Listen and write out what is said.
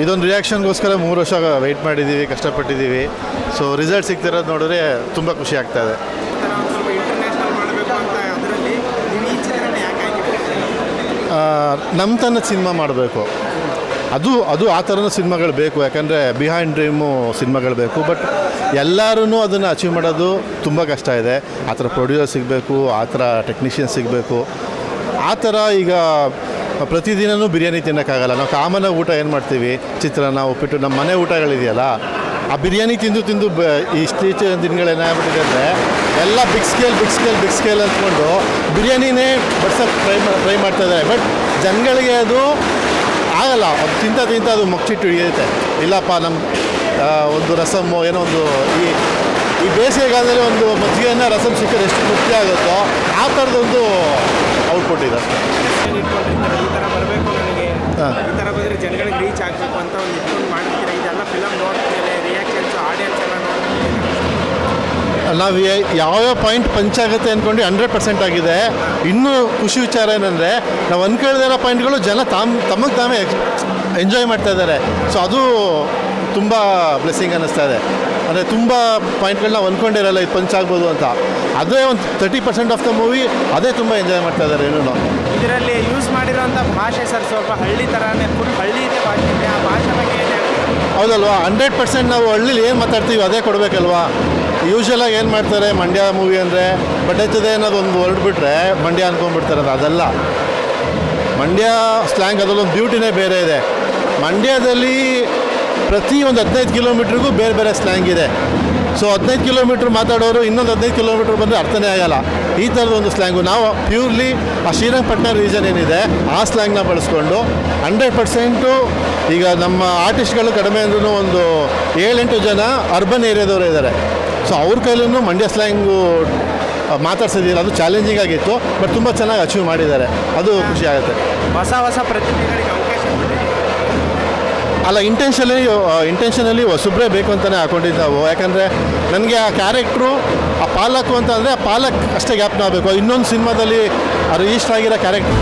ಇದೊಂದು ರಿಯಾಕ್ಷನ್ಗೋಸ್ಕರ 3 ವರ್ಷ ವೆಯ್ಟ್ ಮಾಡಿದ್ದೀವಿ, ಕಷ್ಟಪಟ್ಟಿದ್ದೀವಿ. ಸೊ ರಿಸಲ್ಟ್ ಸಿಗ್ತಿರೋದು ನೋಡಿದ್ರೆ ತುಂಬ ಖುಷಿ ಆಗ್ತಾಯಿದೆ. ನಮ್ಮ ತನ್ನ ಸಿನಿಮಾ ಮಾಡಬೇಕು, ಅದು ಆ ಥರನೂ ಸಿನಿಮಾಗಳು ಬೇಕು. ಯಾಕಂದರೆ ಬಿಹೈಂಡ್ ಡ್ರೀಮು ಸಿನಿಮಾಗಳು ಬೇಕು. ಬಟ್ ಎಲ್ಲರೂ ಅದನ್ನು ಅಚೀವ್ ಮಾಡೋದು ತುಂಬ ಕಷ್ಟ ಇದೆ. ಆ ಥರ ಪ್ರೊಡ್ಯೂಸರ್ ಸಿಗಬೇಕು, ಆ ಥರ ಟೆಕ್ನಿಷಿಯನ್ ಸಿಗಬೇಕು. ಆ ಥರ ಈಗ ಪ್ರತಿದಿನವೂ ಬಿರಿಯಾನಿ ತಿನ್ನೋಕ್ಕಾಗಲ್ಲ. ನಾವು ಕಾಮನಾಗಿ ಊಟ ಏನು ಮಾಡ್ತೀವಿ, ಚಿತ್ರಾನ್ನ, ಉಪ್ಪಿಟ್ಟು, ನಮ್ಮ ಮನೆ ಊಟಗಳಿದೆಯಲ್ಲ, ಆ ಬಿರಿಯಾನಿ ತಿಂದು ಇತ್ತೀಚಿನ ದಿನಗಳೇನಾಗ್ಬಿಟ್ಟಿದೆ ಅಂದರೆ ಎಲ್ಲ ಬಿಗ್ ಸ್ಕೇಲ್ ಅಂದ್ಕೊಂಡು ಬಿರಿಯಾನಿನೇ ಬಡ್ಸೋಕ್ಕೆ ಟ್ರೈ ಮಾಡ್ತಾಯಿದ್ದಾರೆ. ಬಟ್ ಜನಗಳಿಗೆ ಅದು ಆಗಲ್ಲ. ಅದು ತಿಂತ ಅದು ಮೊಗ್ಚಿಟ್ಟು ಹಿಡಿಯುತ್ತೆ. ಇಲ್ಲಪ್ಪ ನಮ್ಮ ಒಂದು ರಸಮ್ಮು ಏನೋ ಒಂದು ಈ ಬೇಸಿಗೆಗಾಲದಲ್ಲಿ ಒಂದು ಮಜ್ಜಿಗೆಯನ್ನು ರಸಮ್ ಸಿಕ್ಕರೆ ಎಷ್ಟು ತೃಪ್ತಿ ಆಗುತ್ತೋ ಆ ಥರದೊಂದು ಔಟ್ಪುಟ್ ಇದೆ ಅಷ್ಟೇ. ಈ ಥರ ಬರಬೇಕು, ನನಗೆ ಈ ಥರ ಬಂದರೆ ಜನಗಳಿಗೆ ರೀಚ್ ಆಗಬೇಕು ಅಂತ ಒಂದು ಇಟ್ಕೊಂಡು ಮಾಡ್ತೀರಾ. ಇದೆಲ್ಲ ಫಿಲಮ್ ನೋಡ್ತಿದ್ದಾರೆ, ರಿಯಾಕ್ಷನ್ಸು, ಆಡಿಯನ್ಸ್ ಎಲ್ಲ ನೋಡ್ತಿದ್ದಾರೆ. ನಾವು ಯಾವ್ಯಾವ ಪಾಯಿಂಟ್ ಪಂಚಾಗುತ್ತೆ ಅಂದ್ಕೊಂಡು 100% ಆಗಿದೆ. ಇನ್ನೂ ಖುಷಿ ವಿಚಾರ ಏನಂದರೆ ನಾವು ಅಂದ್ಕೊಳ್ದಿರೋ ಪಾಯಿಂಟ್ಗಳು ಜನ ತಮಗೆ ತಾವೇ ಎಂಜಾಯ್ ಮಾಡ್ತಾಯಿದ್ದಾರೆ. ಸೊ ಅದು ತುಂಬ ಬ್ಲೆಸ್ಸಿಂಗ್ ಅನ್ನಿಸ್ತಾ ಇದೆ. ಅಂದರೆ ತುಂಬ ಪಾಯಿಂಟ್ಗಳನ್ನ ನಾವು ಅಂದ್ಕೊಂಡಿರಲ್ಲ ಇದು ಪಂಚ್ ಆಗ್ಬೋದು ಅಂತ. ಅದೇ ಒಂದು 30% ಆಫ್ ದ ಮೂವಿ ಅದೇ ತುಂಬ ಎಂಜಾಯ್ ಮಾಡ್ತಾ ಇದ್ದಾರೆ. ಏನೂ ಇದರಲ್ಲಿ ಯೂಸ್ ಮಾಡಿರೋಂಥ ಭಾಷೆ ಸರ್ ಸ್ವಲ್ಪ ಹಳ್ಳಿ ಥರನೇ, ಫುಲ್ ಹಳ್ಳಿ ಇದೆ ಭಾಷೆ ಇದೆ. ಆ ಭಾಷೆ ಬಗ್ಗೆ ಏನು ಹೇಳ್ತೀವಿ? ಹೌದಲ್ವಾ? 100% ನಾವು ಹಳ್ಳಿಲಿ ಏನು ಮಾತಾಡ್ತೀವಿ ಅದೇ ಕೊಡಬೇಕಲ್ವಾ? ಯೂಶ್ವಲಾಗಿ ಏನು ಮಾಡ್ತಾರೆ, ಮಂಡ್ಯ ಮೂವಿ ಅಂದರೆ ಬಡ್ಡೆತ್ತದೆ ಅನ್ನೋದೊಂದು ಹೊರಡ್ಬಿಟ್ರೆ ಮಂಡ್ಯ ಅಂದ್ಕೊಂಡ್ಬಿಡ್ತಾರೆ. ಅದಲ್ಲ, ಮಂಡ್ಯ ಸ್ಲ್ಯಾಂಗ್ ಅದರಲ್ಲೊಂದು ಬ್ಯೂಟಿನೇ ಬೇರೆ ಇದೆ. ಮಂಡ್ಯದಲ್ಲಿ ಪ್ರತಿ ಒಂದು 15 ಕಿಲೋಮೀಟ್ರಿಗೂ ಬೇರೆ ಬೇರೆ ಸ್ಲ್ಯಾಂಗ್ ಇದೆ. ಸೊ 15 ಕಿಲೋಮೀಟ್ರ್ ಮಾತಾಡೋರು ಇನ್ನೊಂದು 15 ಕಿಲೋಮೀಟ್ರ್ ಬಂದರೆ ಅರ್ಥನೇ ಆಗಲ್ಲ. ಈ ಥರದೊಂದು ಸ್ಲ್ಯಾಂಗು ನಾವು ಪ್ಯೂರ್ಲಿ ಆ ಶ್ರೀರಂಗಪಟ್ಟಣ ರೀಜನ್ ಏನಿದೆ ಆ ಸ್ಲ್ಯಾಂಗ್ನ ಬಳಸ್ಕೊಂಡು 100% ಈಗ ನಮ್ಮ ಆರ್ಟಿಸ್ಟ್ಗಳು ಕಡಿಮೆ ಅಂದ್ರೂ ಒಂದು 7-8 ಜನ ಅರ್ಬನ್ ಏರಿಯಾದವರು ಇದ್ದಾರೆ. ಸೊ ಅವ್ರ ಕೈಲೂ ಮಂಡ್ಯ ಸ್ಲ್ಯಾಂಗು ಮಾತಾಡ್ಸಿದ್ದೀರ. ಅದು ಚಾಲೆಂಜಿಂಗ್ ಆಗಿತ್ತು, ಬಟ್ ತುಂಬ ಚೆನ್ನಾಗಿ ಅಚೀವ್ ಮಾಡಿದ್ದಾರೆ. ಅದು ಖುಷಿ ಆಗುತ್ತೆ. ಹೊಸ ಪ್ರತಿಭೆಗಳಿಗೆ ಅವಕಾಶ ಅಲ್ಲ, ಇಂಟೆನ್ಷನಲ್ಲಿ ಹೊಸಬ್ರೇ ಬೇಕು ಅಂತಲೇ ಹಾಕೊಂಡಿದ್ದು ನಾವು. ಯಾಕಂದರೆ ನನಗೆ ಆ ಕ್ಯಾರೆಕ್ಟ್ರು ಆ ಪಾಲಕ್ ಅಂತ ಅಂದರೆ ಆ ಪಾಲಕ್ ಅಷ್ಟೇ ಗ್ಯಾಪ್ನ ಆಗಬೇಕು. ಇನ್ನೊಂದು ಸಿನಿಮಾದಲ್ಲಿ ರಿಜಿಸ್ಟರ್ ಆಗಿರೋ ಕ್ಯಾರೆಕ್ಟರ್